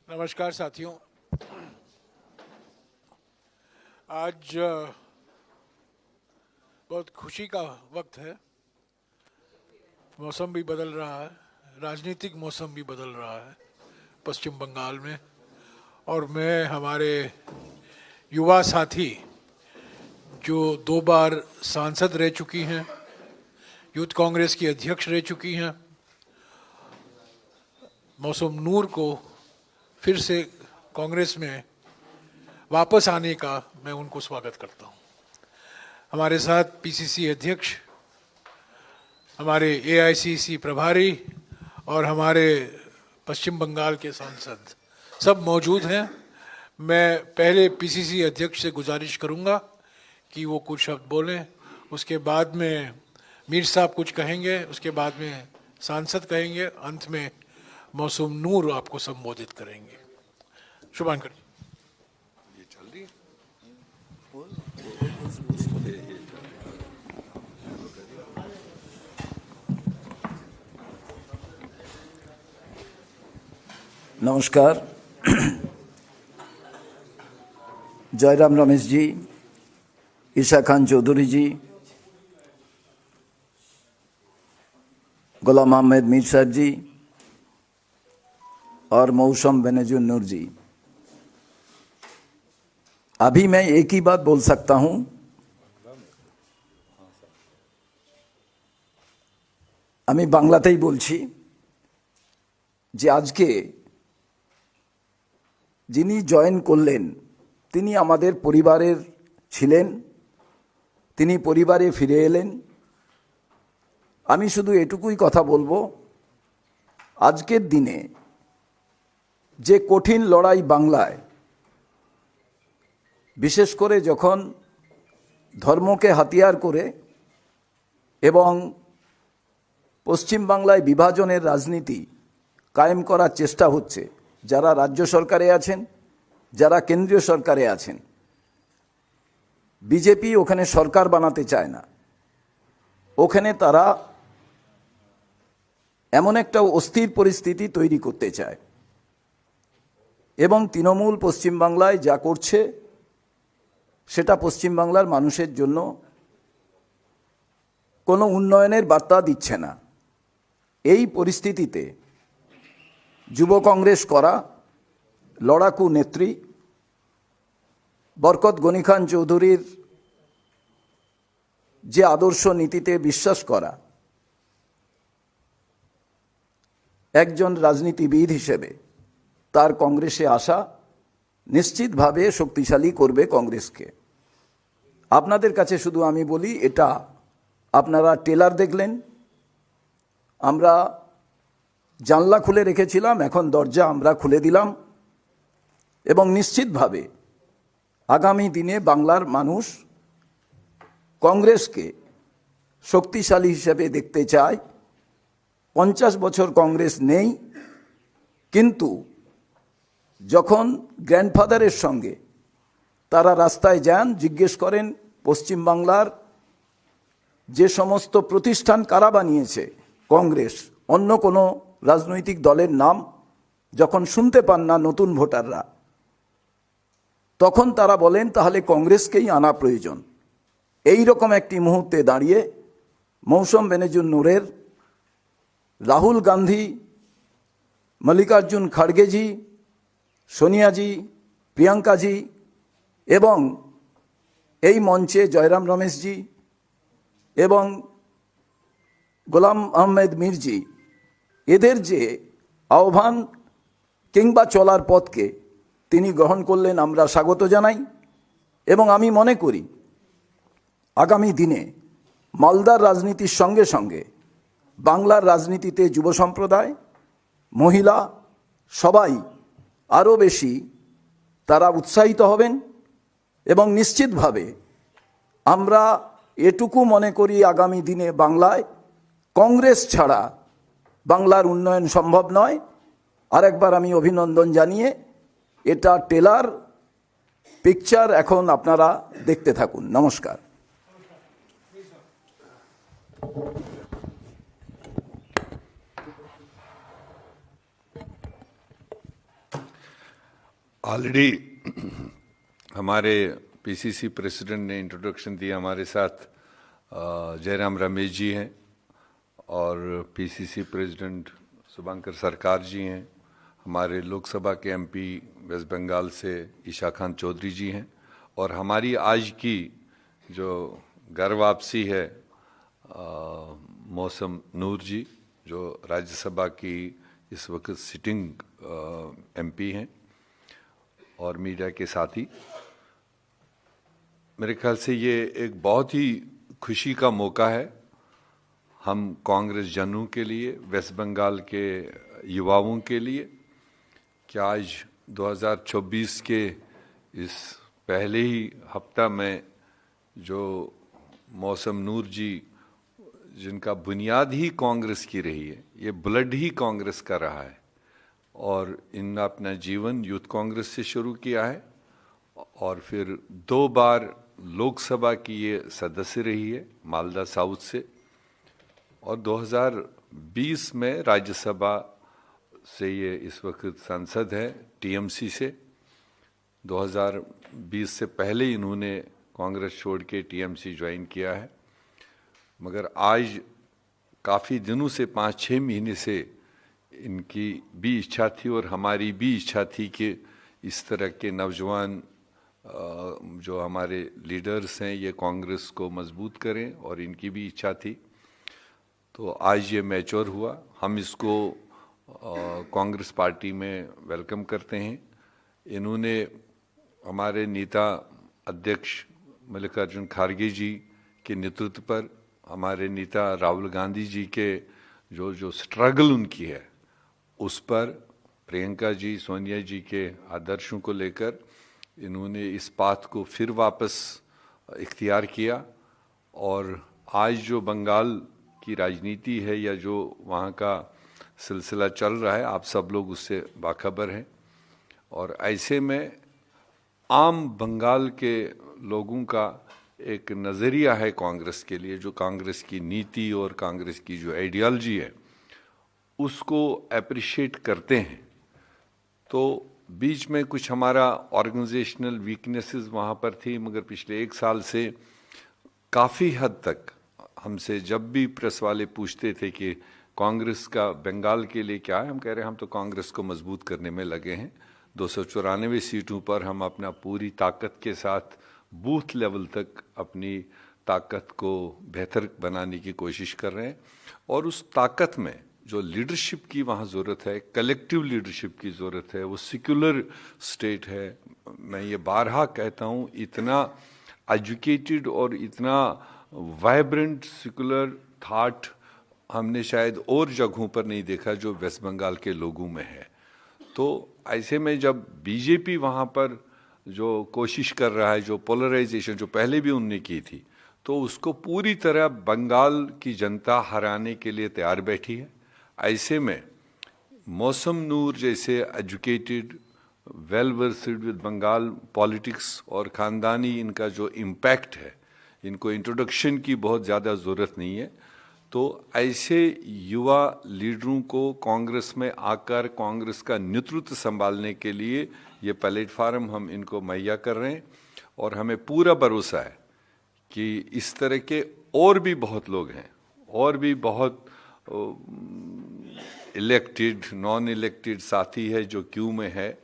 नमस्कार साथियों। आज बहुत खुशी का वक्त है। मौसम भी बदल रहा है, राजनीतिक मौसम भी बदल रहा है पश्चिम बंगाल में। और मैं हमारे युवा साथी जो 2 बार सांसद रह चुकी हैं, यूथ कांग्रेस की अध्यक्ष रह चुकी हैं, मौसम नूर को फिर से कांग्रेस में वापस आने का मैं उनको स्वागत करता हूं। हमारे साथ पीसीसी अध्यक्ष, हमारे एआईसीसी प्रभारी और हमारे पश्चिम बंगाल के सांसद सब मौजूद हैं। मैं पहले पीसीसी अध्यक्ष से गुजारिश करूंगा कि वो कुछ शब्द बोलें, उसके बाद में मीर साहब कुछ कहेंगे, उसके बाद में सांसद कहेंगे, अंत में मौसम नूर आपको संबोधित करेंगे। शुभांकर। ये चल रही है। नमस्कार। जयराम रमेश जी, ईशा खान चौधरी जी, गुलाम अहमद मीर साहब जी और मौसम बेनजीर नूर जी। अभी मैं एक ही बात बोल सकता हूं, আমি বাংলাতেই বলছি যে আজকে যিনি জয়েন করলেন তিনি আমাদের পরিবারের ছিলেন, তিনি পরিবারে ফিরে এলেন। আমি শুধু এটুকুই কথা বলবো, আজকের দিনে যে কঠিন লড়াই বাংলায়, বিশেষ করে যখন ধর্মকে হাতিয়ার করে এবং পশ্চিম বাংলায় বিভাজনের রাজনীতি কায়েম করার চেষ্টা হচ্ছে, যারা রাজ্য সরকারে আছেন, যারা কেন্দ্রীয় সরকারে আছেন, বিজেপি ওখানে সরকার বানাতে চায় না। ওখানে তারা এমন একটা অস্থির পরিস্থিতি তৈরি করতে চায় এবং তৃণমূল পশ্চিমবাংলায় যা করছে সেটা পশ্চিমবাংলার মানুষের জন্য কোনো উন্নয়নের বার্তা দিচ্ছে না। এই পরিস্থিতিতে যুব কংগ্রেস করা লড়াকু নেত্রী বরকত গনি খান চৌধুরীর যে আদর্শ নীতিতে বিশ্বাস করা একজন রাজনীতিবিদ হিসেবে তার কংগ্রেসে আসা নিশ্চিতভাবে শক্তিশালী করবে কংগ্রেসকে। আপনাদের কাছে শুধু আমি বলি, এটা আপনারা টেলার দেখলেন, আমরা জানলা খুলে রেখেছিলাম, এখন দরজা আমরা খুলে দিলাম এবং নিশ্চিতভাবে আগামী দিনে বাংলার মানুষ কংগ্রেসকে শক্তিশালী হিসেবে দেখতে চায়। 50 বছর কংগ্রেস নেই, কিন্তু যখন গ্র্যান্ডফাদারের সঙ্গে তারা রাস্তায় যান, জিজ্ঞেস করেন পশ্চিমবাংলার যে সমস্ত প্রতিষ্ঠান কারা বানিয়েছে, কংগ্রেস, অন্য কোনো রাজনৈতিক দলের নাম যখন শুনতে পান না নতুন ভোটাররা, তখন তারা বলেন তাহলে কংগ্রেসকেই আনা প্রয়োজন। এই রকম একটি মুহূর্তে দাঁড়িয়ে মৌসম বেনজির নূরের, রাহুল গান্ধী, মল্লিকার্জুন খাড়গেজি, সোনিয়াজি, প্রিয়াঙ্কাজি এবং এই মঞ্চে জয়রাম রমেশজি এবং গোলাম আহমেদ মীরজি, এদের যে আহ্বান কিংবা চলার পথকে তিনি গ্রহণ করলেন, আমরা স্বাগত জানাই। এবং আমি মনে করি আগামী দিনে মালদার রাজনীতির সঙ্গে সঙ্গে বাংলার রাজনীতিতে যুব সম্প্রদায়, মহিলা সবাই আরও বেশি তারা উৎসাহিত হবেন এবং নিশ্চিতভাবে আমরা এটুকু মনে করি আগামী দিনে বাংলায় কংগ্রেস ছাড়া বাংলার উন্নয়ন সম্ভব নয়। আরেকবার আমি অভিনন্দন জানিয়ে, এটা টেলার পিকচার, এখন আপনারা দেখতে থাকুন। নমস্কার। ऑलरेडी हमारे पीसीसी प्रेसिडेंट ने इंट्रोडक्शन दिया। हमारे साथ जयराम रमेश जी हैं और पीसीसी प्रेसिडेंट शुभंकर सरकार जी हैं। हमारे लोकसभा के एमपी वेस्ट बंगाल से ईशा खान चौधरी जी हैं और हमारी आज की जो घर वापसी है मौसम नूर जी, जो राज्यसभा की इस वक्त सिटिंग एमपी हैं, और मीडिया के साथी। मेरे ख्याल से ये एक बहुत ही खुशी का मौका है हम कांग्रेस जनों के लिए, वेस्ट बंगाल के युवाओं के लिए, कि आज 2024 के इस पहले ही हफ्ता में जो मौसम नूर जी, जिनका बुनियाद ही कांग्रेस की रही है, ये ब्लड ही कांग्रेस का रहा है और इन्होंने अपना जीवन यूथ कांग्रेस से शुरू किया है और फिर 2 बार लोकसभा की ये सदस्य रही है मालदा साउथ से, और 2020 में राज्यसभा से ये इस वक्त सांसद है टीएमसी से। 2020 से पहले इन्होंने कांग्रेस छोड़ के टीएमसी ज्वाइन किया है, मगर आज काफ़ी दिनों से 5-6 महीने से इनकी भी इच्छा थी और हमारी भी इच्छा थी कि इस तरह के नौजवान जो हमारे लीडर्स हैं ये कांग्रेस को मजबूत करें, और इनकी भी इच्छा थी। तो आज ये मैच्योर हुआ। हम इसको कांग्रेस पार्टी में वेलकम करते हैं। इन्होंने हमारे नेता अध्यक्ष मल्लिकार्जुन खड़गे जी के नेतृत्व पर, हमारे नेता राहुल गांधी जी के जो स्ट्रगल उनकी है उस पर, प्रियंका जी, सोनिया जी के आदर्शों को लेकर इन्होंने इस बात को फिर वापस इख्तियार किया। और आज जो बंगाल की राजनीति है या जो वहाँ का सिलसिला चल रहा है, आप सब लोग उससे बाखबर हैं। और ऐसे में आम बंगाल के लोगों का एक नज़रिया है कांग्रेस के लिए, जो कांग्रेस की नीति और कांग्रेस की जो आइडियोलॉजी है उसको अप्रिशिएट करते हैं। तो बीच में कुछ हमारा ऑर्गेनाइजेशनल वीकनेसेस वहाँ पर थी, मगर पिछले 1 साल से काफ़ी हद तक हमसे जब भी प्रेस वाले पूछते थे कि कांग्रेस का बंगाल के लिए क्या है, हम कह रहे हैं हम तो कांग्रेस को मजबूत करने में लगे हैं। 294 सीटों पर हम अपना पूरी ताकत के साथ बूथ लेवल तक अपनी ताकत को बेहतर बनाने की कोशिश कर रहे हैं, और उस ताकत में जो लीडरशिप की वहाँ ज़रूरत है, कलेक्टिव लीडरशिप की ज़रूरत है, वो सेक्युलर स्टेट है। मैं ये बारहा कहता हूँ, इतना एजुकेटेड और इतना वाइब्रेंट सेक्युलर थाट हमने शायद और जगहों पर नहीं देखा जो वेस्ट बंगाल के लोगों में है। तो ऐसे में जब बीजेपी वहाँ पर जो कोशिश कर रहा है, जो पोलराइजेशन जो पहले भी उनने की थी, तो उसको पूरी तरह बंगाल की जनता हराने के लिए तैयार बैठी है। ऐसे में मौसम नूर जैसे educated, well versed with Bengal politics और ख़ानदानी इनका जो इम्पैक्ट है, इनको इंट्रोडक्शन की बहुत ज़्यादा ज़रूरत नहीं है। तो ऐसे युवा लीडरों को कांग्रेस में आकर कांग्रेस का नेतृत्व संभालने के लिए ये प्लेटफार्म हम इनको मुहैया कर रहे हैं, और हमें पूरा भरोसा है कि इस तरह के और भी बहुत लोग हैं, और भी बहुत इलेक्टेड नॉन इलेक्टेड साथी है जो क्यू में है,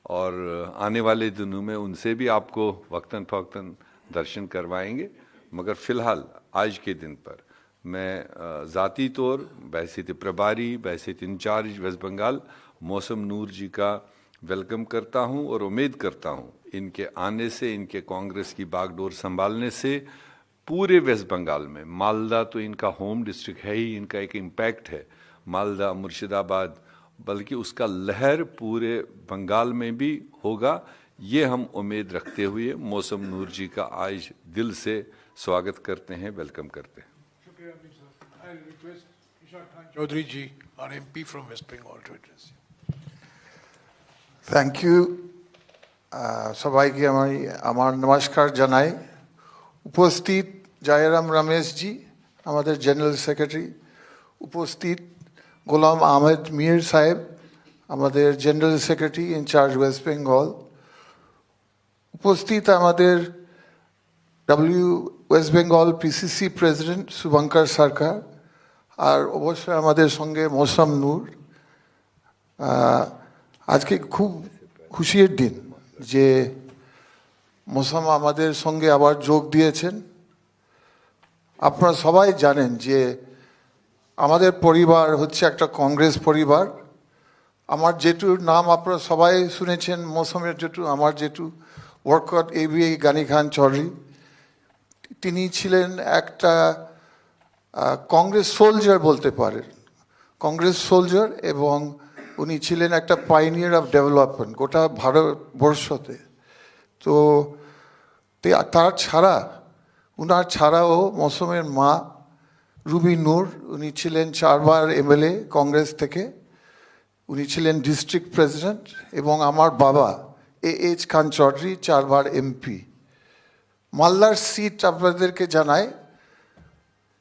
और आने वाले दिनों में उनसे भी आपको वक्तन फ़वक्तन दर्शन करवाएंगे। मगर फ़िलहाल आज के दिन पर मैं ज़ाती तौर बहसीत प्रभारी, बहसीत इंचार्ज वेस्ट बंगाल मौसम नूर जी का वेलकम करता हूं, और उम्मीद करता हूं इनके आने से, इनके कांग्रेस की बागडोर संभालने से पूरे वेस्ट बंगाल में, मालदा तो इनका होम डिस्ट्रिक्ट है ही, इनका एक इम्पैक्ट है मालदा, मुर्शिदाबाद, बल्कि उसका लहर पूरे बंगाल में भी होगा। ये हम उम्मीद रखते हुए मौसम नूर जी का आज दिल से स्वागत करते हैं, वेलकम करते हैं। शुक्रिया अमीर साहब। I request Isha Khan Chowdhury ji, our MP from West Bengal, to address you. Thank you. সবাইকে আমার নমস্কার জানাই। উপস্থিত জয়রাম রমেশজি, আমাদের জেনারেল সেক্রেটারি, উপস্থিত গোলাম আহমেদ মীর সাহেব, আমাদের general secretary in charge West Bengal, উপস্থিত আমাদের West Bengal PCC president Subhankar Sarkar, আর অবশ্যই আমাদের সঙ্গে মৌসম নূর। আজকে খুব খুশির দিন যে মৌসম আমাদের সঙ্গে আবার যোগ দিয়েছেন। আপনারা সবাই জানেন যে আমাদের পরিবার হচ্ছে একটা কংগ্রেস পরিবার। আমার জেঠুর নাম আপনারা সবাই শুনেছেন, মৌসুমের জেঠু, আমার জেঠু বরকত এবিআই গানি খান চৌধুরী। তিনি ছিলেন একটা কংগ্রেস সোলজার বলতে পারেন, কংগ্রেস সোলজার, এবং উনি ছিলেন একটা পাইনিয়ার অফ ডেভেলপমেন্ট গোটা ভারতবর্ষতে। তো তার ছাড়া, উনার ছাড়াও মৌসুমের মা রুবি নূর, উনি ছিলেন 4 বার এমএলএ কংগ্রেস থেকে, উনি ছিলেন ডিস্ট্রিক্ট প্রেসিডেন্ট, এবং আমার বাবা এইচ খান চৌধুরী 4 বার এমপি। মালদার সিট আপনাদেরকে জানাই,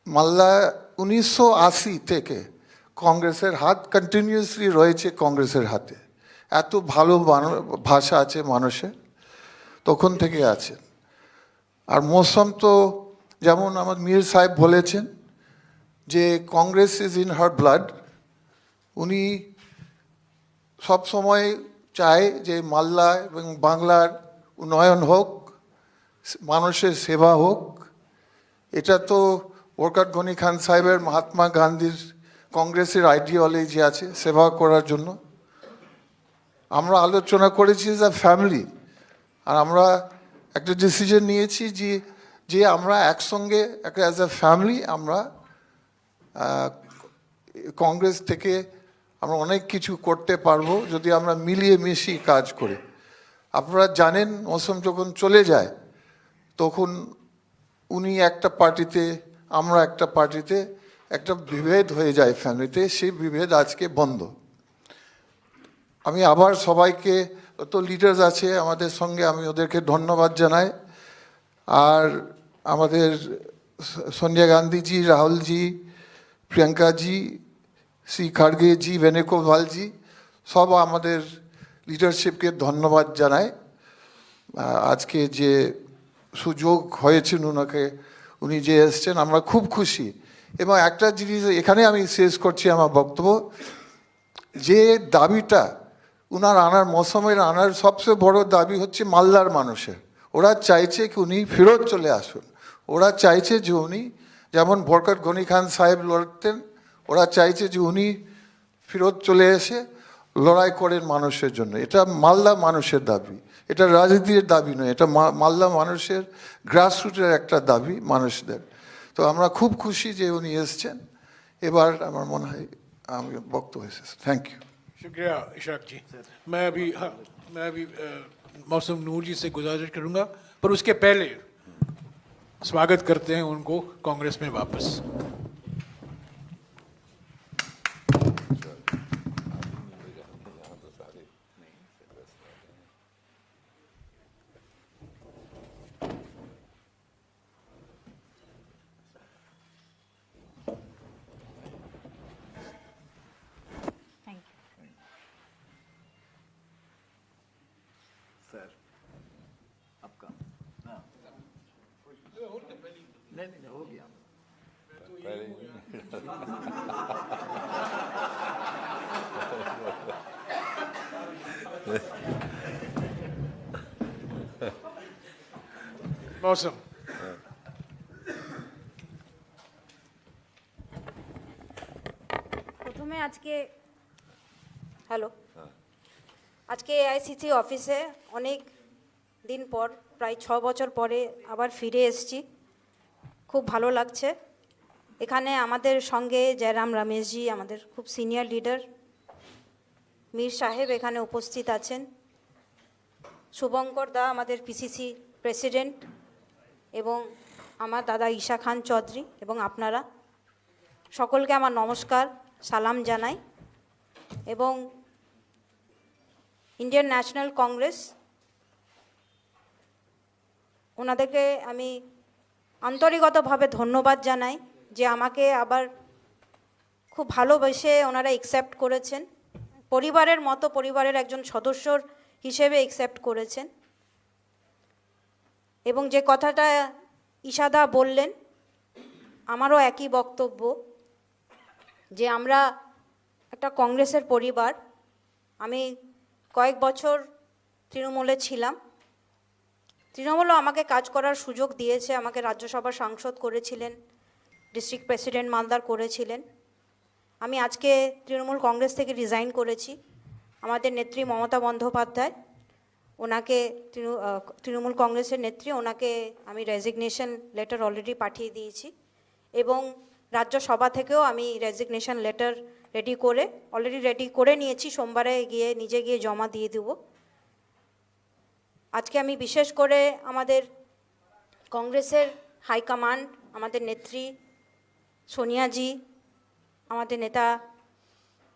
মালদা 1980 থেকে কংগ্রেসের হাত কন্টিনিউয়াসলি রয়েছে কংগ্রেসের হাতে। এত ভালো ভাষা আছে মানুষের, তখন থেকে আছেন। আর মৌসম তো যেমন আমার মীর সাহেব বলেছেন যে Congress is in her blood. উনি সব সময় চায় যে মালদা এবং বাংলার উন্নয়ন হোক, মানুষের সেবা হোক। এটা তো বরকত গনি খান সাহেবের, মহাত্মা গান্ধীর কংগ্রেসের আইডিওলজি আছে সেবা করার জন্য। আমরা আলোচনা করেছি এজ আ ফ্যামিলি, আর আমরা একটা ডিসিশন নিয়েছি যে আমরা একসঙ্গে অ্যাজ আ ফ্যামিলি আমরা কংগ্রেস থেকে আমরা অনেক কিছু করতে পারবো যদি আমরা মিলিয়ে মিশিয়ে কাজ করি। আপনারা জানেন মৌসুম যখন চলে যায় তখন উনি একটা পার্টিতে, আমরা একটা পার্টিতে, একটা বিভেদ হয়ে যায় ফ্যামিলিতে। সেই বিভেদ আজকে বন্ধ। আমি আবার সবাইকে, যত লিডার্স আছে আমাদের সঙ্গে, আমি ওদেরকে ধন্যবাদ জানাই। আর আমাদের সোনিয়া গান্ধীজি, রাহুলজি, প্রিয়াঙ্কাজি, শ্রী খাড়গেজি, বেনুগোপালজি, সব আমাদের লিডারশিপকে ধন্যবাদ জানাই। আজকে যে সুযোগ হয়েছেন ওনাকে, উনি যে এসছেন, আমরা খুব খুশি। এবং একটা জিনিস এখানে আমি শেষ করছি আমার বক্তব্য, যে দাবিটা উনার আনার, মৌসুমের আনার সবচেয়ে বড় দাবি হচ্ছে মালদার মানুষের। ওরা চাইছে কি উনি ফেরত চলে আসুন। ওরা চাইছে যে উনি, যেমন বরকত গনি খান সাহেব লড়তেন, ওরা চাইছে যে উনি ফেরত চলে এসে লড়াই করেন মানুষের জন্য। এটা মালদা মানুষের দাবি, এটা রাজনীতির দাবি নয়, এটা মালদা মানুষের গ্রাসরুটের একটা দাবি মানুষদের। তো আমরা খুব খুশি যে উনি এসছেন। এবার আমার মনে হয় আমি বক্তব্য শেষ। Thank you. शुक्रिया इशाक जी। मैं अभी मौसम नूर जी से गुजारिश करूंगा, पर उसके पहले स्वागत करते हैं उनको कांग्रेस में वापस। सर आपका नहीं हो गया। मौसम প্রথমে আজকে আজকে এআইসিসি অফিসে অনেক দিন পর, প্রায় 6 বছর পরে আবার ফিরে এসেছি। খুব ভালো লাগছে। এখানে আমাদের সঙ্গে জয়রাম রমেশজি, আমাদের খুব সিনিয়র লিডার, মীর সাহেব এখানে উপস্থিত আছেন, শুভঙ্কর দা আমাদের পিসিসি প্রেসিডেন্ট, এবং আমার দাদা ঈশা খান চৌধুরী, এবং আপনারা সকলকে আমার নমস্কার, সালাম জানাই। এবং ইন্ডিয়ান ন্যাশনাল কংগ্রেস, ওনাদেরকে আমি আন্তরিকতাভাবে ধন্যবাদ জানাই যে আমাকে আবার খুব ভালোবেসে ওনারা অ্যাকসেপ্ট করেছেন, পরিবারের মতো, পরিবারের একজন সদস্যর হিসেবে অ্যাকসেপ্ট করেছেন। এবং যে কথাটা ইশাদা বললেন, আমারও একই বক্তব্য যে আমরা একটা কংগ্রেসের পরিবার। আমি কয়েক বছর তৃণমূলে ছিলাম, তৃণমূলও আমাকে কাজ করার সুযোগ দিয়েছে, আমাকে রাজ্যসভার সাংসদ করেছিলেন, ডিস্ট্রিক্ট প্রেসিডেন্ট মালদার করেছিলেন। আমি আজকে তৃণমূল কংগ্রেস থেকে রিজাইন করেছি। আমাদের নেত্রী মমতা বন্দ্যোপাধ্যায়, ওনাকে তৃণমূল কংগ্রেসের নেত্রী, ওনাকে আমি রেজিগনেশন লেটার অলরেডি পাঠিয়ে দিয়েছি এবং রাজ্যসভা থেকেও আমি রেজিগনেশন লেটার অলরেডি রেডি করে নিয়েছি। সোমবারে নিজে গিয়ে জমা দিয়ে দেব। আজকে আমি বিশেষ করে আমাদের কংগ্রেসের হাইকমান্ড, আমাদের নেত্রী সোনিয়াজি, আমাদের নেতা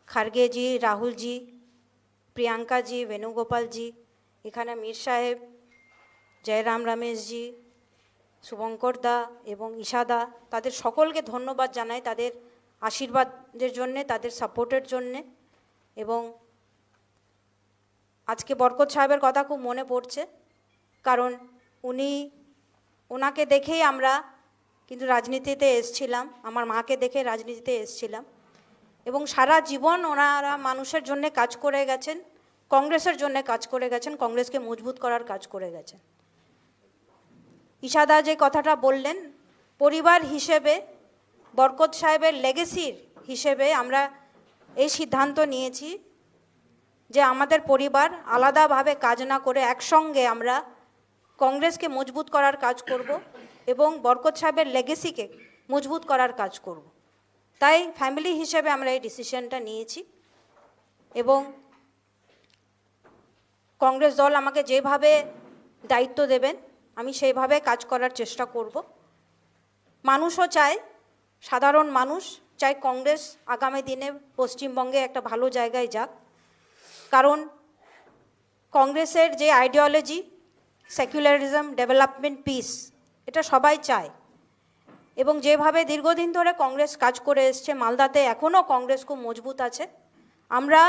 খার্গেজি, রাহুলজি, প্রিয়াঙ্কাজি, বেণুগোপালজি, এখানে মীর সাহেব, জয়রাম রমেশজি, শুভঙ্কর দা এবং ইশাদা, তাদের সকলকে ধন্যবাদ জানাই তাদের আশীর্বাদের জন্যে, তাদের সাপোর্টের জন্যে। এবং আজকে বরকত সাহেবের কথা খুব মনে পড়ছে, কারণ ওনাকে দেখেই আমরা কিন্তু রাজনীতিতে এসছিলাম, আমার মাকে দেখে রাজনীতিতে এসছিলাম এবং সারা জীবন ওনারা মানুষের জন্য কাজ করে গেছেন, কংগ্রেসের জন্য কাজ করে গেছেন, কংগ্রেসকে মজবুত করার কাজ করে গেছেন। ইশাদা যে কথাটা বললেন, পরিবার হিসেবে বরকত সাহেবের লেগেসির হিসেবে আমরা এই সিদ্ধান্ত নিয়েছি যে আমাদের পরিবার আলাদাভাবে কাজ না করে একসঙ্গে আমরা কংগ্রেসকে মজবুত করার কাজ করব এবং বরকত সাহেবের লেগেসিকে মজবুত করার কাজ করব। তাই ফ্যামিলি হিসেবে আমরা এই ডিসিশনটা নিয়েছি এবং কংগ্রেস দল আমাকে যেভাবে দায়িত্ব দেবেন আমি সেইভাবে কাজ করার চেষ্টা করব। মানুষও চায়, সাধারণ মানুষ চায় কংগ্রেস আগামী দিনে পশ্চিমবঙ্গে একটা ভালো জায়গায় যাক, কারণ কংগ্রেসের যে আইডিওলজি সেকুলারিজম, ডেভেলপমেন্ট, পিস, এটা সবাই চায় এবং যেভাবে দীর্ঘদিন ধরে কংগ্রেস কাজ করে এসছে, মালদাতে এখনও কংগ্রেস খুব মজবুত আছে। আমরা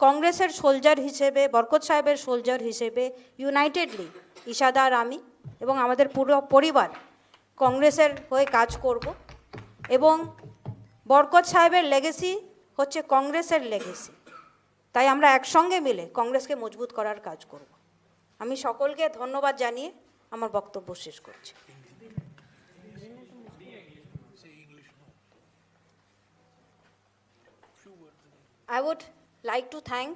কংগ্রেসের সোলজার হিসেবে, বরকত সাহেবের সোলজার হিসেবে ইউনাইটেডলি ইশাদা আর আমি এবং আমাদের পুরো পরিবার কংগ্রেসের হয়ে কাজ করব এবং বরকত সাহেবের লেগেসি হচ্ছে কংগ্রেসের লেগেসি, তাই আমরা একসঙ্গে মিলে কংগ্রেসকে মজবুত করার কাজ করব। আমি সকলকে ধন্যবাদ জানিয়ে আমার বক্তব্য শেষ করছি। I would like to thank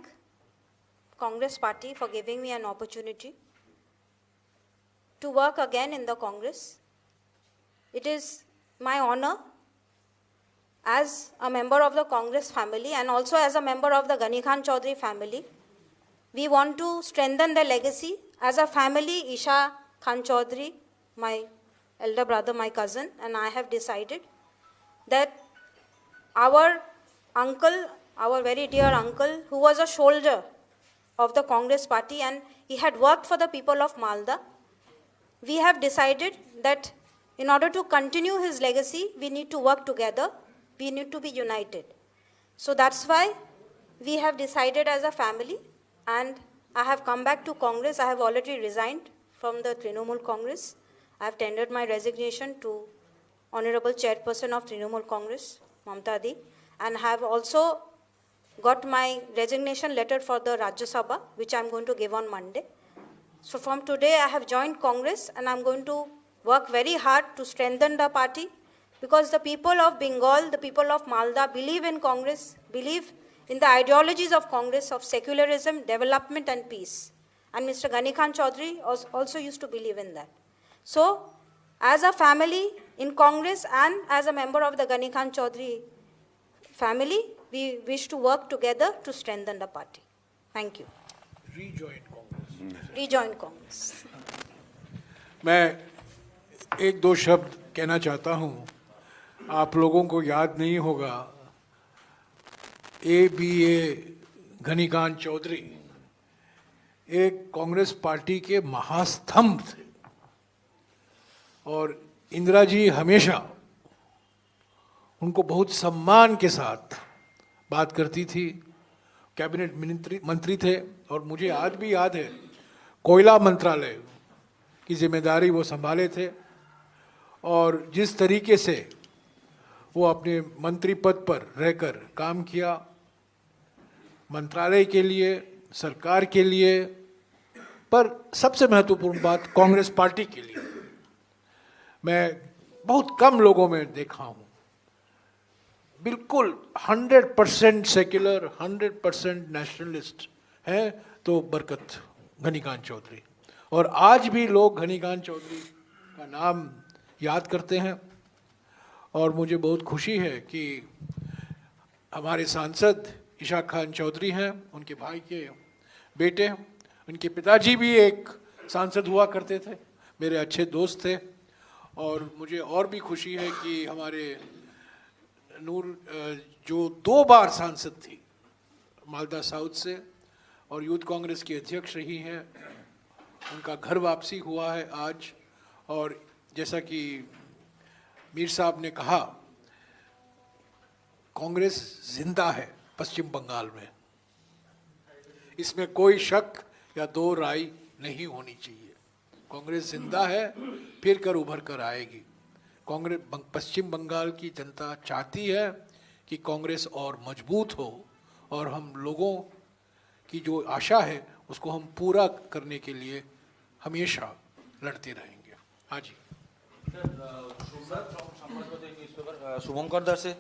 Congress Party for giving me an opportunity to work again in the Congress. It is my honor as a member of the Congress family and also as a member of the Ghani Khan Chaudhary family. We want to strengthen the legacy as a family. Isha Khan Chaudhary, my elder brother, my cousin, and I have decided that our uncle, our very dear uncle, who was a soldier of the Congress party and he had worked for the people of Malda, we have decided that in order to continue his legacy, we need to work together, we need to be united. So that's why we have decided as a family, and I have come back to Congress. I have already resigned from the Trinamool Congress. I have tendered my resignation to Honorable Chairperson of Trinamool Congress, Mamta Di, and have also got my resignation letter for the Rajya Sabha, which I'm going to give on Monday. So from today, I have joined Congress and I'm going to work very hard to strengthen the party because the people of Bengal, the people of Malda believe in Congress, believe in the ideologies of Congress of secularism, development and peace. And Mr. Ghani Khan Chaudhary also used to believe in that. So as a family in Congress and as a member of the Ghani Khan Chaudhary family, we wish to work together to strengthen the party. Thank you. Rejoin Congress. Rejoin Congress. मैं एक दो शब्द कहना चाहता हूं। आप लोगों को याद नहीं होगा, ABA घनी खान चौधरी एक कांग्रेस पार्टी के महास्तंभ थे और इंदिरा जी हमेशा उनको बहुत सम्मान के साथ बात करती थी। कैबिनेट मंत्री थे और मुझे आज भी याद है कोयला मंत्रालय की जिम्मेदारी वो संभाले थे और जिस तरीके से वो अपने मंत्री पद पर रहकर काम किया, मंत्रालय के लिए, सरकार के लिए, पर सबसे महत्वपूर्ण बात कांग्रेस पार्टी के लिए, मैं बहुत कम लोगों में देखा हूँ बिल्कुल 100% सेक्युलर, 100% नेशनलिस्ट हैं तो बरकत घनीकांत चौधरी। और आज भी लोग घनीकांत चौधरी का नाम याद करते हैं और मुझे बहुत खुशी है कि हमारे सांसद इशा खान चौधरी हैं, उनके भाई के बेटे, उनके पिताजी भी एक सांसद हुआ करते थे, मेरे अच्छे दोस्त थे। और मुझे और भी खुशी है कि हमारे नूर जो 2 बार सांसद थी मालदा साउथ से और यूथ कांग्रेस की अध्यक्ष रही हैं, उनका घर वापसी हुआ है आज। और जैसा कि मीर साहब ने कहा, कांग्रेस जिंदा है पश्चिम बंगाल में, इसमें कोई शक या दो राय नहीं होनी चाहिए। कांग्रेस जिंदा है, फिर कर उभर कर आएगी। कांग्रेस पश्चिम बंगाल की जनता चाहती है कि कांग्रेस और मजबूत हो और हम लोगों की जो आशा है उसको हम पूरा करने के लिए हमेशा लड़ते रहेंगे। हाँ जी। शुभंकर दास से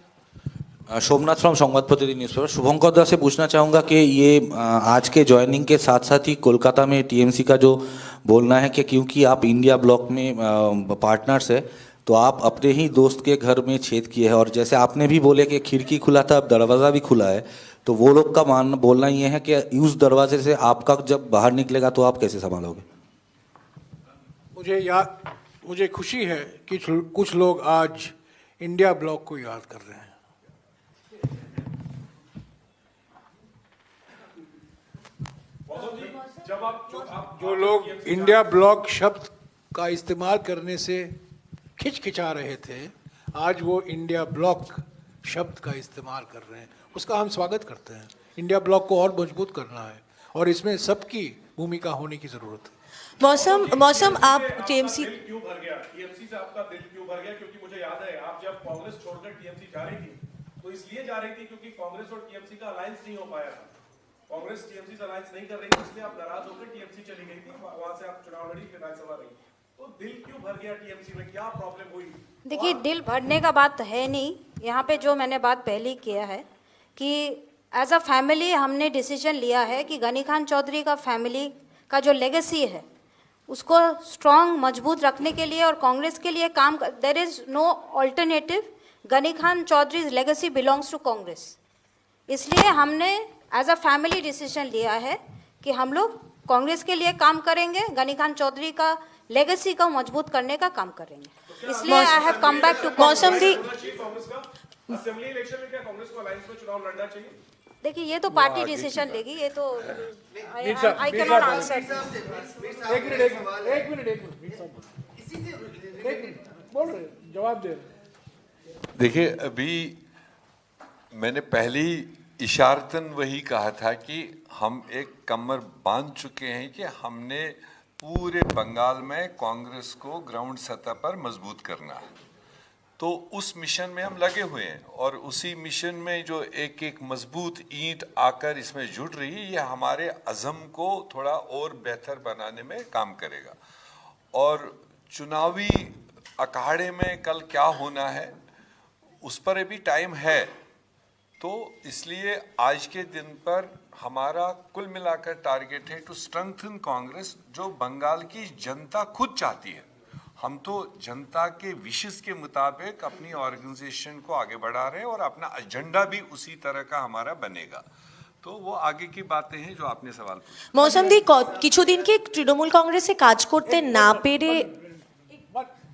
सोमनाथ फ्रॉम संवाद प्रतिदिन न्यूज़पेपर। शुभंकर दास से पूछना चाहूँगा कि ये आज के ज्वाइनिंग के साथ साथ ही कोलकाता में टीएमसी का जो बोलना है कि क्योंकि आप इंडिया ब्लॉक में पार्टनर्स है तो आप अपने ही दोस्त के घर में छेद किए हैं, और जैसे आपने भी बोले कि खिड़की खुला था अब दरवाज़ा भी खुला है, तो वो लोग का बोलना ये है कि उस दरवाजे से आपका जब बाहर निकलेगा तो आप कैसे संभालोगे? मुझे खुशी है कि कुछ लोग आज इंडिया ब्लॉक को याद कर रहे हैं। जो लोग इंडिया ब्लॉक शब्द का इस्तेमाल करने से खिचखिचा रहे थे, आज वो इंडिया ब्लॉक शब्द का इस्तेमाल कर रहे हैं, उसका हम स्वागत करते हैं। इंडिया ब्लॉक को और मजबूत करना है और इसमें सबकी भूमिका होने की जरूरत है। मौसम आप टीएमसी क्यों भर गया? टीएमसी से आपका दिल क्यों भर गया? क्योंकि मुझे याद है आप जब कांग्रेस छोड़कर टीएमसी जा रही थी तो इसलिए जा रही थी क्योंकि कांग्रेस और टीएमसी का अलायंस नहीं हो पाया था। कांग्रेस टीएमसी से अलायंस नहीं कर रही थी, इसलिए आप नाराज होकर टीएमसी चली गई थी, वहां से आप चुनाव लड़ी, फिर राज्यसभा रही। तो दिल क्यों भर गया टीएमसी में? क्या प्रॉब्लम हुई? देखिए, दिल भरने का बात है नहीं। यहाँ पे जो मैंने बात पहले किया है कि एज अ फैमिली हमने डिसीजन लिया है कि घनीकांत चौधरी का फैमिली का जो लेगेसी है उसको स्ट्रॉन्ग मजबूत रखने के लिए और कांग्रेस के लिए काम कर, there is no alternative. Ghanikant Chaudhary legacy belongs to Congress, इसलिए हमने एज अ फैमिली डिसीजन लिया है कि हम लोग कांग्रेस के लिए काम करेंगे, घनीकांत चौधरी का लेगेसी को मजबूत करने का काम करेंगे। इसलिए I have come back to Mausam the Congress का असेंबली इलेक्शन में क्या कांग्रेस को अलायंस में चुनाव लड़ना चाहिए? देखिए, ये तो पार्टी डिसीजन लेगी, ये तो आई कैन नॉट आंसर। एक मिनट बोल रहे, जवाब दे रहे। देखिए, अभी मैंने पहले ही इशारतन वही कहा था कि हम एक कमर बांध चुके हैं कि हमने पूरे बंगाल में कांग्रेस को ग्राउंड सतह पर मजबूत करना है। तो उस मिशन में हम लगे हुए हैं और उसी मिशन में जो एक एक मजबूत ईंट आकर इसमें जुड़ रही है, ये हमारे अज़म को थोड़ा और बेहतर बनाने में काम करेगा। और चुनावी अखाड़े में कल क्या होना है उस पर अभी टाइम है, तो इसलिए आज के दिन पर हमारा कुल मिलाकर टारगेट है टू स्ट्रेंथन कांग्रेस, जो बंगाल की जनता खुद चाहती है। हम तो जनता के विशेष के मुताबिक अपनी ऑर्गेनाइजेशन को आगे बढ़ा रहे हैं और अपना एजेंडा भी उसी तरह का हमारा बनेगा। तो वो आगे की बातें हैं जो आपने सवाल पूछा। मौसम दी কিছুদিন কি তৃণমূল কংগ্রেসে কাজ করতে না পেরে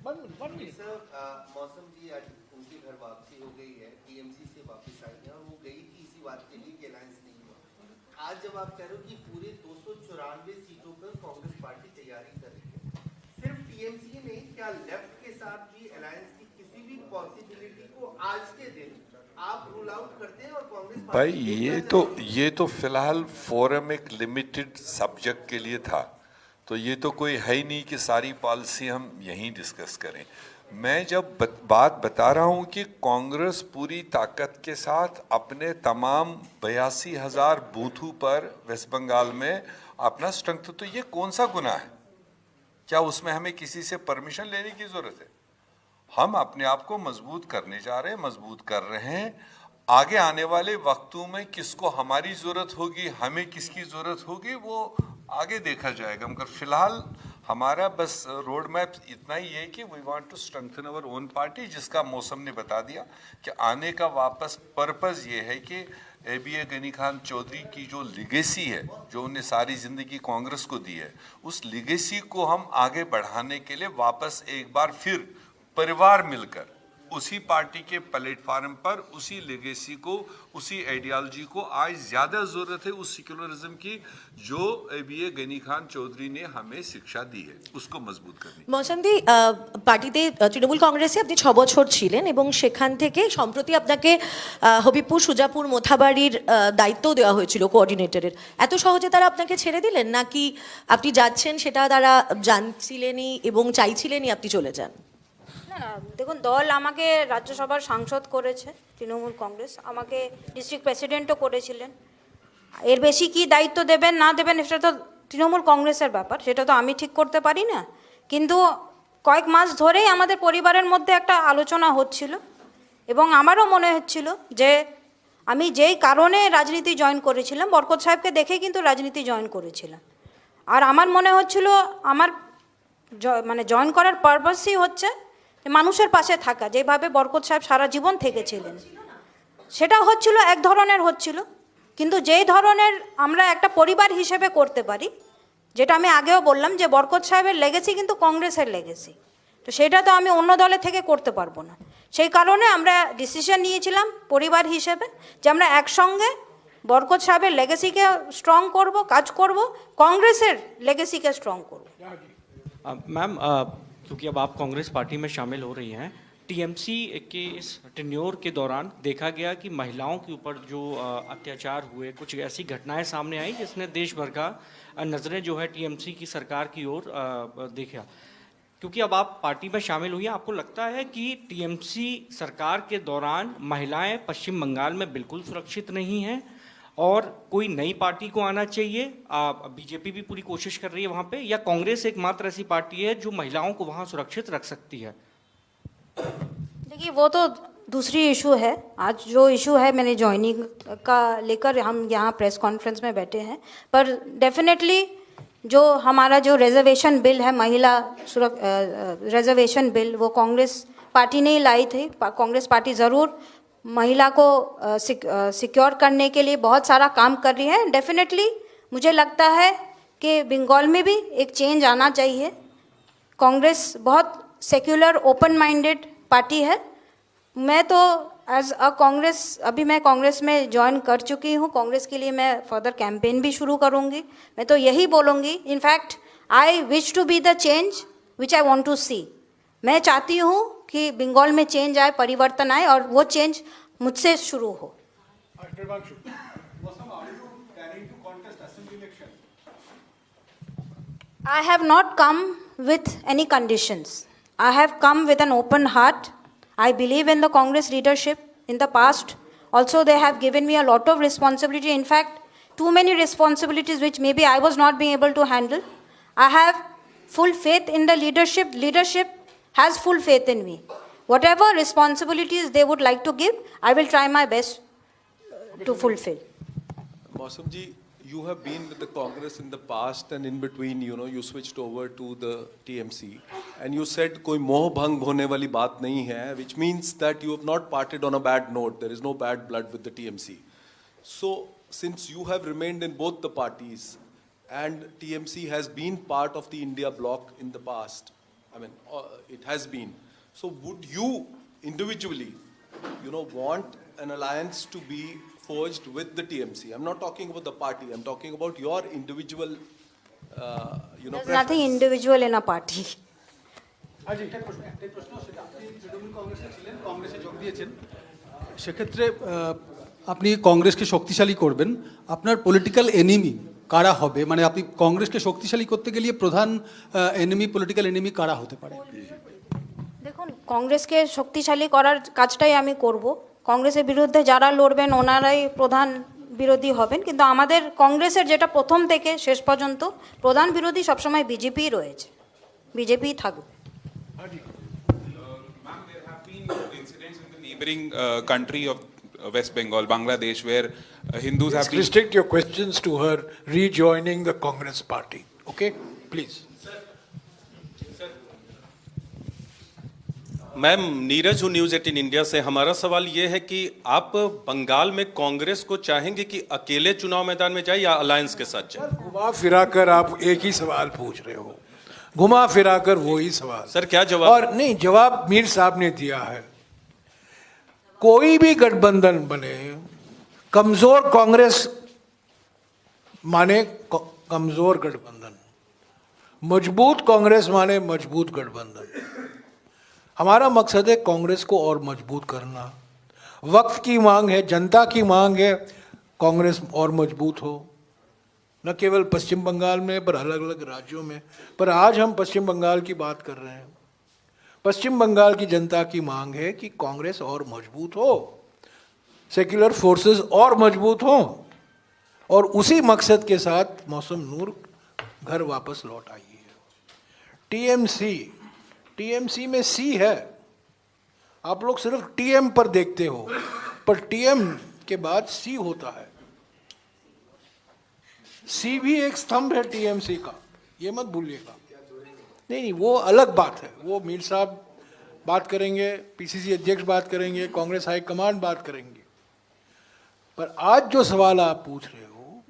मौसम जी आज उनकी घर वापसी हो गई है, टीएमसी से वापस आई है और वो गई थी इसी बात के लिए कि अलायंस नहीं हुआ। आज जब आप कह रहे हो कि पूरे 294 सीटों पर कांग्रेस पार्टी तैयारी कर रही है, सिर्फ टीएमसी नहीं, क्या लेफ्ट के साथ भी अलायंस की किसी भी पॉसिबिलिटी को आज के दिन आप रूल आउट करते हैं? और कांग्रेस भाई ये तो फिलहाल फोरम एक लिमिटेड सब्जेक्ट के लिए था, तो ये तो कोई है ही नहीं कि सारी पॉलिसी हम यहीं डिस्कस करें। मैं जब बात बता रहा हूं कि कांग्रेस पूरी ताकत के साथ अपने तमाम 82,000 बूथों पर वेस्ट बंगाल में अपना स्ट्रेंथ, तो ये कौन सा गुनाह है? क्या उसमें हमें किसी से परमिशन लेने की जरूरत है? हम अपने आप को मजबूत करने जा रहे हैं, मजबूत कर रहे हैं। आगे आने वाले वक्तों में किसको हमारी जरूरत होगी, हमें किसकी जरूरत होगी, वो आगे देखा जाएगा। मगर फिलहाल हमारा बस रोड मैप इतना ही है कि we want to strengthen our own party, जिसका मौसम ने बता दिया कि आने का वापस पर्पस ये है कि ABA गनी खान चौधरी की जो लिगेसी है, जो उन्हें सारी जिंदगी कांग्रेस को दी है, उस लिगेसी को हम आगे बढ़ाने के लिए वापस एक बार फिर परिवार मिलकर उसी पार्टी के प्लेटफॉर्म पर उसी लेगेसी को, उसी आइडियोलॉजी को आज ज्यादा जरूरत है, उस सेक्युलरिज्म की जो ABA गनी खान चौधरी ने हमें शिक्षा दी है, उसको मजबूत करनी। মৌসুমদি পার্টিতে তৃণমূল কংগ্রেসে আপনি 6 বছর ছিলেন এবং সেখান থেকে সম্প্রতি আপনাকে হবিপুর সুজাপুর মোথাবাড়ির দায়িত্ব দেওয়া হয়েছিল কোঅর্ডিনেটরের। এত সহজে তারা আপনাকে ছেড়ে দিলেন, নাকি আপনি যাচ্ছেন সেটা তারা জানছিলেনই এবং চাইছিলেনই আপনি চলে যান? না, দেখুন, দল আমাকে রাজ্যসভার সাংসদ করেছে, তৃণমূল কংগ্রেস আমাকে ডিস্ট্রিক্ট প্রেসিডেন্টও করেছিলেন। এর বেশি কি দায়িত্ব দেবেন না দেবেন সেটা তো তৃণমূল কংগ্রেসের ব্যাপার, সেটা তো আমি ঠিক করতে পারি না। কিন্তু কয়েক মাস ধরেই আমাদের পরিবারের মধ্যে একটা আলোচনা হচ্ছিল এবং আমারও মনে হচ্ছিল যে আমি যেই কারণে রাজনীতি জয়েন করেছিলাম, বরকত সাহেবকে দেখে কিন্তু রাজনীতি জয়েন করেছিলাম। আর আমার মনে হচ্ছিল আমার মানে জয়েন করার পারপাসই হচ্ছে মানুষের পাশে থাকা, যেভাবে বরকত সাহেব সারা জীবন থেকেছিলেন। সেটা হচ্ছিল এক ধরনের হচ্ছিল, কিন্তু যেই ধরনের আমরা একটা পরিবার হিসেবে করতে পারি, যেটা আমি আগেও বললাম যে বরকত সাহেবের লেগেছি কিন্তু কংগ্রেসের লেগেছি, তো সেটা তো আমি অন্য দলে থেকে করতে পারবো না। সেই কারণে আমরা ডিসিশন নিয়েছিলাম পরিবার হিসেবে যে আমরা একসঙ্গে বরকত সাহেবের লেগেসিকে স্ট্রং করব, কাজ করব, কংগ্রেসের লেগেসিকে স্ট্রং করব। मैम, क्योंकि अब आप कांग्रेस पार्टी में शामिल हो रही हैं, टीएमसी के इस टेन्योर के दौरान देखा गया कि महिलाओं के ऊपर जो अत्याचार हुए, कुछ ऐसी घटनाएं सामने आई जिसने देश भर का नज़रें जो है टीएमसी की सरकार की ओर देखा। क्योंकि अब आप पार्टी में शामिल हुई हैं, आपको लगता है कि टीएमसी सरकार के दौरान महिलाएं पश्चिम बंगाल में बिल्कुल सुरक्षित नहीं हैं और कोई नई पार्टी को आना चाहिए? बीजेपी भी पूरी कोशिश कर रही है वहाँ पे, या कांग्रेस एकमात्र ऐसी पार्टी है जो महिलाओं को वहाँ सुरक्षित रख सकती है? देखिए, वो तो दूसरी इशू है। आज जो इशू है मैंने ज्वाइनिंग का लेकर हम यहाँ प्रेस कॉन्फ्रेंस में बैठे हैं, पर डेफिनेटली जो हमारा जो रिजर्वेशन बिल है, महिला रिजर्वेशन बिल, वो कांग्रेस पार्टी ने ही लाई थी। कांग्रेस पार्टी ज़रूर महिला को सिक्योर करने के लिए बहुत सारा काम कर रही है। डेफिनेटली मुझे लगता है कि बंगाल में भी एक चेंज आना चाहिए। कांग्रेस बहुत सेक्युलर ओपन माइंडेड पार्टी है। मैं तो एज अ कांग्रेस, अभी मैं कांग्रेस में ज्वाइन कर चुकी हूँ, कांग्रेस के लिए मैं फर्दर कैंपेन भी शुरू करूँगी। मैं तो यही बोलूँगी, in fact I wish to be the change which I want to see. मैं चाहती हूँ कि बंगाल में चेंज आए, परिवर्तन आए, और वो चेंज मुझसे शुरू हो। I have not come with any conditions. I have come with an open heart. I believe in the Congress leadership. In the past, also they have given me a lot of responsibility. In fact, too many responsibilities which maybe I was not being able to handle. I have full faith in the leadership. Leadership has full faith in me. Whatever responsibilities they would like to give, I will try my best to fulfill. मौसम जी, you have been with the Congress in the past, and in between, you switched over to the TMC, and you said कोई मोह भंग होने वाली बात नहीं है, which means that you have not parted on a bad note. There is no bad blood with the TMC. So, since you have remained in both the parties, and TMC has been part of the India bloc in the past, I mean, it has been. So, would you individually, want an alliance to be forged with the TMC? I'm not talking about the party. I'm talking about your individual, There's nothing individual in a party. আজ একটা প্রশ্ন সেটা আপনি তৃণমূল কংগ্রেসে ছিলেন, কংগ্রেসে যোগ দিয়েছেন, সেক্ষেত্রে আপনি কংগ্রেসকে শক্তিশালী করবেন, আপনার পলিটিক্যাল এনিমি কারা হবে, মানে আপনি কংগ্রেসকে শক্তিশালী করতে গেলে প্রধান এনিমি, পলিটিক্যাল এনিমি কারা হতে পারে? দেখুন, কংগ্রেসকে শক্তিশালী করার কাজটাই আমি করব। কংগ্রেসের বিরুদ্ধে যারা লড়বেন ওনারাই প্রধান বিরোধী হবেন, কিন্তু আমাদের কংগ্রেসের যেটা প্রথম থেকে শেষ পর্যন্ত প্রধান বিরোধী সবসময় বিজেপিই রয়েছে, বিজেপিই থাকবে। Ma'am, there have been incidents in the neighboring country of West Bengal, Bangladesh, where Hindus have been... Restrict your questions to her rejoining the Congress party. Okay, please. Ma'am, Neeraj हूँ न्यूज 18 इंडिया से। हमारा सवाल ये है कि आप बंगाल में कांग्रेस को चाहेंगे कि अकेले चुनाव मैदान में जाए या अलायंस के साथ जाए? घुमा फिरा कर आप एक ही सवाल पूछ रहे हो, घुमा फिरा कर वो ही सवाल। सर क्या जवाब? और नहीं, जवाब मीर साहब ने दिया है। कोई भी गठबंधन बने, कमजोर कांग्रेस माने कमजोर गठबंधन, मजबूत कांग्रेस माने मजबूत गठबंधन। हमारा मकसद है कांग्रेस को और मजबूत करना। वक्त की मांग है, जनता की मांग है, कांग्रेस और मजबूत हो, न केवल पश्चिम बंगाल में पर अलग अलग राज्यों में। पर आज हम पश्चिम बंगाल की बात कर रहे हैं। पश्चिम बंगाल की जनता की मांग है कि कांग्रेस और मजबूत हो, सेक्युलर फोर्सेस और मजबूत हो, और उसी मकसद के साथ मौसम नूर घर वापस लौट आई है। टीएमसी में सी है, आप लोग सिर्फ टीएम पर देखते हो, पर टीएम के बाद सी होता है। सी भी एक स्तंभ है टीएमसी का, ये मत भूलिएगा। नहीं, वो अलग बात है, वो मीर साहब बात करेंगे, पीसीसी अध्यक्ष बात करेंगे, कांग्रेस हाईकमांड बात करेंगे। पर आज जो सवाल आप पूछ रहे हो,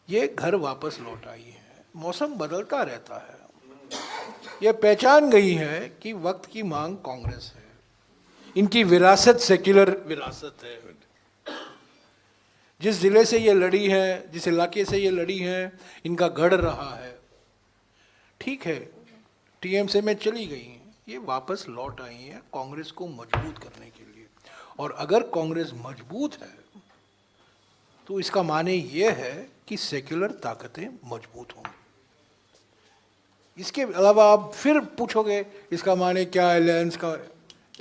ये घर वापस लौट आई है। मौसम बदलता रहता है, ये पहचान गई है कि वक्त की मांग कांग्रेस है। इनकी विरासत सेक्युलर विरासत है। जिस जिले से ये लड़ी है, जिस इलाके से ये लड़ी है, इनका गढ़ रहा है। ठीक है, टीएमसी में चली गई हैं, ये वापस लौट आई हैं कांग्रेस को मजबूत करने के लिए। और अगर कांग्रेस मजबूत है तो इसका माने ये है कि सेक्युलर ताकतें मजबूत होंगी। इसके अलावा आप फिर पूछोगे इसका माने क्या, अलायंस का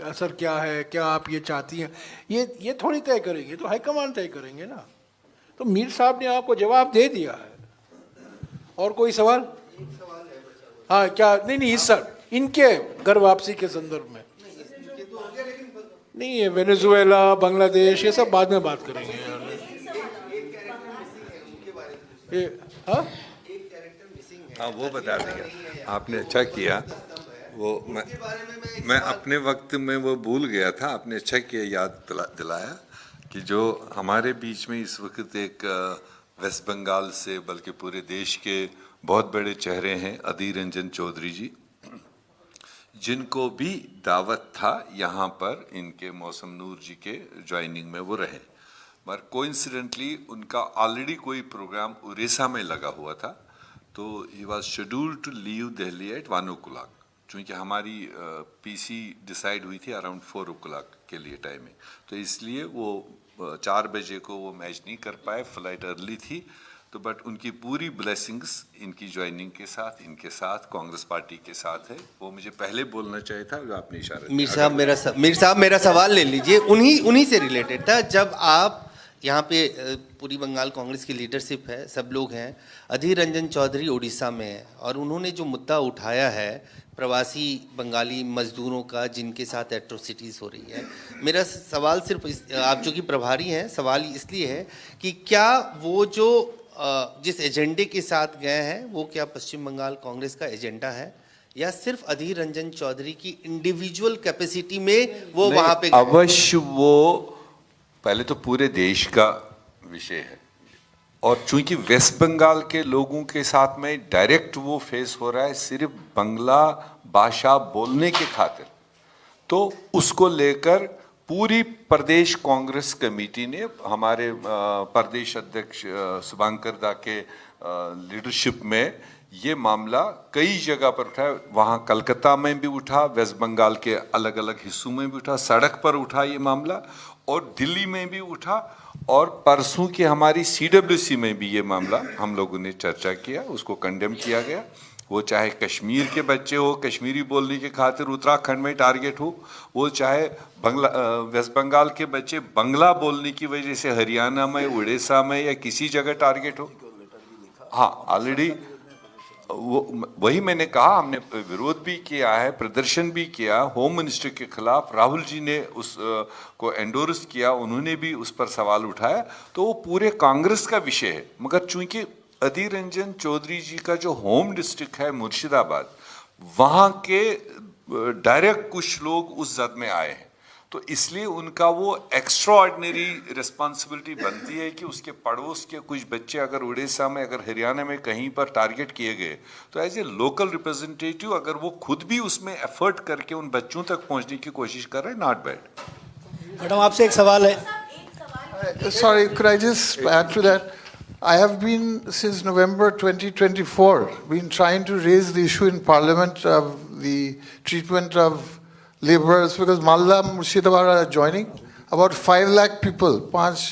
असर क्या है, क्या आप ये चाहती हैं, ये थोड़ी तय करेंगे, तो हाईकमांड तय करेंगे ना। तो मीर साहब ने आपको जवाब दे दिया है। और कोई सवाल? हाँ, क्या? नहीं, इस सर इनके घर वापसी के संदर्भ में नहीं है। वेनेजुएला, बांग्लादेश, ये सब बाद में बात करेंगे यार। हाँ, वो बता देंगे। आपने अच्छा किया, वो मैं अपने वक्त में वो भूल गया था। आपने अच्छा किया याद दिलाया कि जो हमारे बीच में इस वक्त एक वेस्ट बंगाल से बल्कि पूरे देश के बहुत बड़े चेहरे हैं, अधीर रंजन चौधरी जी, जिनको भी दावत था यहाँ पर इनके मौसम नूर जी के ज्वाइनिंग में वो रहे, मगर कोइंसिडेंटली उनका ऑलरेडी कोई प्रोग्राम उड़ीसा में लगा हुआ था, तो he was scheduled to leave Delhi at 1 o'clock। चूँकि हमारी पीसी डिसाइड हुई थी अराउंड 4 o'clock के लिए टाइमिंग, तो इसलिए वो 4 बजे को वो मैच नहीं कर पाए, फ्लाइट अर्ली थी। तो बट उनकी पूरी ब्लेसिंग्स इनकी ज्वाइनिंग के साथ, इनके साथ, कांग्रेस पार्टी के साथ है। वो मुझे पहले बोलना चाहिए था, जो आपने इशारा मीर साहब मेरा सवाल ले लीजिए, उन्हीं से रिलेटेड था। जब आप यहाँ पे पूरी बंगाल कांग्रेस की लीडरशिप है, सब लोग हैं, अधीर रंजन चौधरी उड़ीसा में है, और उन्होंने जो मुद्दा उठाया है प्रवासी बंगाली मजदूरों का जिनके साथ एट्रोसिटीज़ हो रही है, मेरा सवाल सिर्फ आप जो कि प्रभारी हैं, सवाल इसलिए है कि क्या वो जो जिस एजेंडे के साथ गए हैं वो क्या पश्चिम बंगाल कांग्रेस का एजेंडा है, या सिर्फ अधीर रंजन चौधरी की इंडिविजुअल कैपेसिटी में वो वहाँ पे? अवश्य वो पहले तो पूरे देश का विषय है, और चूंकि वेस्ट बंगाल के लोगों के साथ में डायरेक्ट वो फेस हो रहा है सिर्फ बंगला भाषा बोलने के खातिर, तो उसको लेकर पूरी प्रदेश कांग्रेस कमेटी ने हमारे प्रदेश अध्यक्ष शुभंकर दा के लीडरशिप में ये मामला कई जगह पर उठा, वहाँ कलकत्ता में भी उठा, वेस्ट बंगाल के अलग अलग हिस्सों में भी उठा, सड़क पर उठा ये मामला, और दिल्ली में भी उठा, और परसों की हमारी CWC में भी ये मामला हम लोगों ने चर्चा किया, उसको कंडेम किया गया। वो चाहे कश्मीर के बच्चे हो, कश्मीरी बोलने के खातिर उत्तराखंड में टारगेट हो, वो चाहे वेस्ट बंगाल के बच्चे बंगला बोलने की वजह से हरियाणा में, उड़ीसा में या किसी जगह टारगेट हो। हाँ, ऑलरेडी वही मैंने कहा, हमने विरोध भी किया है, प्रदर्शन भी किया होम मिनिस्टर के खिलाफ। राहुल जी ने उस को एंडोर्स किया, उन्होंने भी उस पर सवाल उठाया, तो वो पूरे कांग्रेस का विषय है। मगर चूंकि अधीर रंजन चौधरी जी का जो होम डिस्ट्रिक्ट है मुर्शिदाबाद, वहाँ के डायरेक्ट कुछ लोग उस जद में आए हैं, तो इसलिए उनका वो एक्स्ट्रा ऑर्डिनरी रिस्पॉन्सिबिलिटी बनती है कि उसके पड़ोस के कुछ बच्चे अगर उड़ीसा में, अगर हरियाणा में कहीं पर टारगेट किए गए, तो एज ए लोकल रिप्रेजेंटेटिव अगर वो खुद भी उसमें एफर्ट करके उन बच्चों तक पहुंचने की कोशिश कर रहे हैं, नॉट बैड। मैडम आपसे एक सवाल है। Sorry, could I just add to that? I have been, since November 2024, been trying to raise the issue in Parliament of the treatment of laborers, because Malda, Murshidabad are joining. About 5 lakh people, 5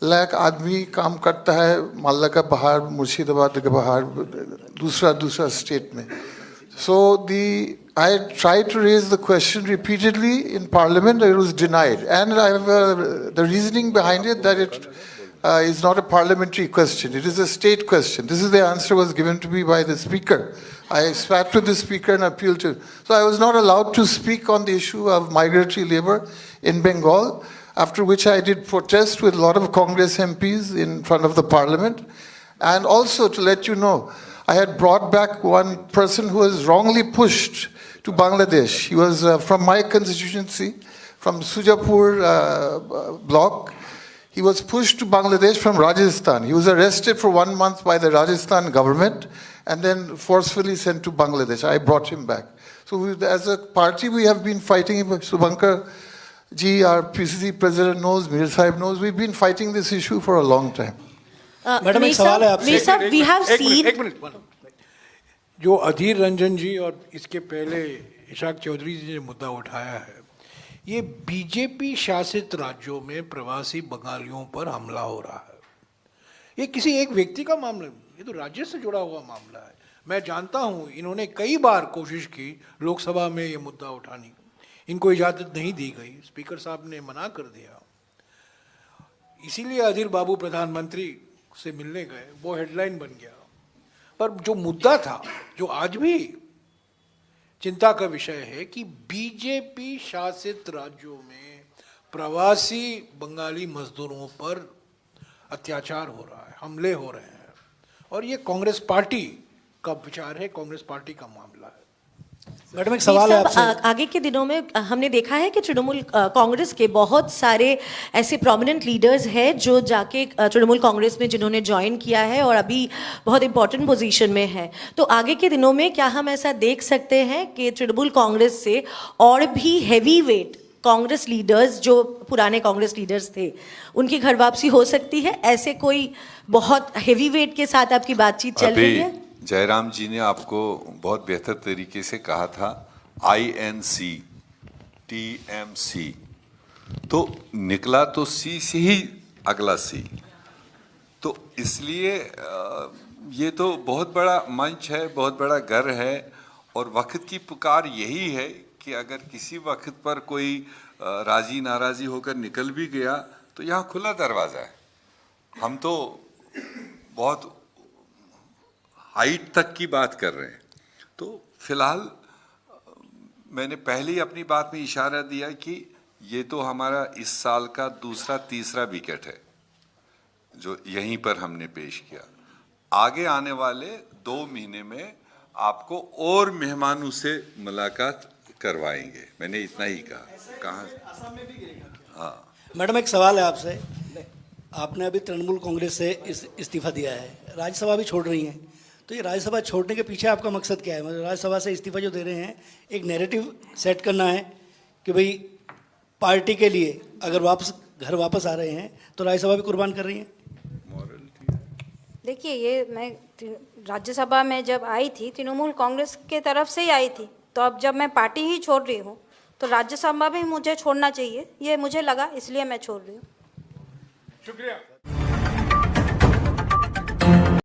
lakh आदमी काम करता है मालदा का बाहर, मुर्शिदाबाद के बाहर, दूसरा state में. So I tried to raise the question repeatedly in Parliament, it was denied. And I have the reasoning behind it that it is not a parliamentary question, it is a state question. This is the answer was given to me by the Speaker. I spat to the Speaker and appealed to him. So I was not allowed to speak on the issue of migratory labor in Bengal, after which I did protest with a lot of Congress MPs in front of the Parliament. And also to let you know, I had brought back one person who was wrongly pushed to Bangladesh. He was from my constituency, from Sujapur block. He was pushed to Bangladesh from Rajasthan. He was arrested for 1 month by the Rajasthan government and then forcefully sent to Bangladesh. I brought him back. So as a party, we have been fighting. Subhankar ji, our PCC president knows, Mir Sahib knows, we've been fighting this issue for a long time. Madam एक सवाल है आपसे। we have seen एक minute, जो अधीर रंजन जी और इसके पहले इशाक चौधरी जी ने मुद्दा उठाया है, ये बीजेपी शासित राज्यों में प्रवासी बंगालियों पर हमला हो रहा है। ये किसी एक व्यक्ति का मामला नहीं, ये तो राज्य से जुड़ा हुआ मामला है। मैं जानता हूँ इन्होंने कई बार कोशिश की लोकसभा में ये मुद्दा उठाने की, इनको इजाज़त नहीं दी गई, स्पीकर साहब ने मना कर दिया। इसीलिए अधीर बाबू प्रधानमंत्री से मिलने गए, वो हेडलाइन बन गया। पर जो मुद्दा था, जो आज भी चिंता का विषय है कि बीजेपी शासित राज्यों में प्रवासी बंगाली मजदूरों पर अत्याचार हो रहा है, हमले हो रहे हैं, और ये कांग्रेस पार्टी का विचार है, कांग्रेस पार्टी का मामला है। मैडम एक सवाल है आपसे। आगे के दिनों में हमने देखा है कि तृणमूल कांग्रेस के बहुत सारे ऐसे प्रोमिनेंट लीडर्स हैं जो जाके तृणमूल कांग्रेस में जिन्होंने ज्वाइन किया है और अभी बहुत इंपॉर्टेंट पोजीशन में है। तो आगे के दिनों में क्या हम ऐसा देख सकते हैं कि तृणमूल कांग्रेस से और भी हैवी वेट कांग्रेस लीडर्स जो पुराने कांग्रेस लीडर्स थे उनकी घर वापसी हो सकती है? ऐसे कोई बहुत हैवी वेट के साथ आपकी बातचीत चल रही है? जयराम जी ने आपको बहुत बेहतर तरीके से कहा था INC TMC, तो निकला तो C से ही अगला C। तो इसलिए ये तो बहुत बड़ा मंच है, बहुत बड़ा घर है, और वक्त की पुकार यही है कि अगर किसी वक्त पर कोई राजी नाराजी होकर निकल भी गया तो यहाँ खुला दरवाज़ा है। हम तो बहुत हाइट तक की बात कर रहे हैं। तो फिलहाल मैंने पहले ही अपनी बात में इशारा दिया कि ये तो हमारा इस साल का दूसरा तीसरा विकेट है जो यहीं पर हमने पेश किया। आगे आने वाले 2 महीने में आपको और मेहमानों से मुलाकात करवाएंगे, मैंने इतना ही कहा। हाँ मैडम एक सवाल है आपसे। आपने अभी तृणमूल कांग्रेस से इस्तीफा दिया है, राज्यसभा भी छोड़ रही हैं, तो ये राज्यसभा छोड़ने के पीछे आपका मकसद क्या है? मतलब राज्यसभा से इस्तीफा जो दे रहे हैं, एक नैरेटिव सेट करना है कि भाई पार्टी के लिए अगर घर वापस आ रहे हैं तो राज्यसभा भी कुर्बान कर रही है? देखिए, ये मैं राज्यसभा में जब आई थी तृणमूल कांग्रेस के तरफ से ही आई थी, तो अब जब मैं पार्टी ही छोड़ रही हूँ तो राज्यसभा भी मुझे छोड़ना चाहिए, ये मुझे लगा, इसलिए मैं छोड़ रही हूँ। शुक्रिया।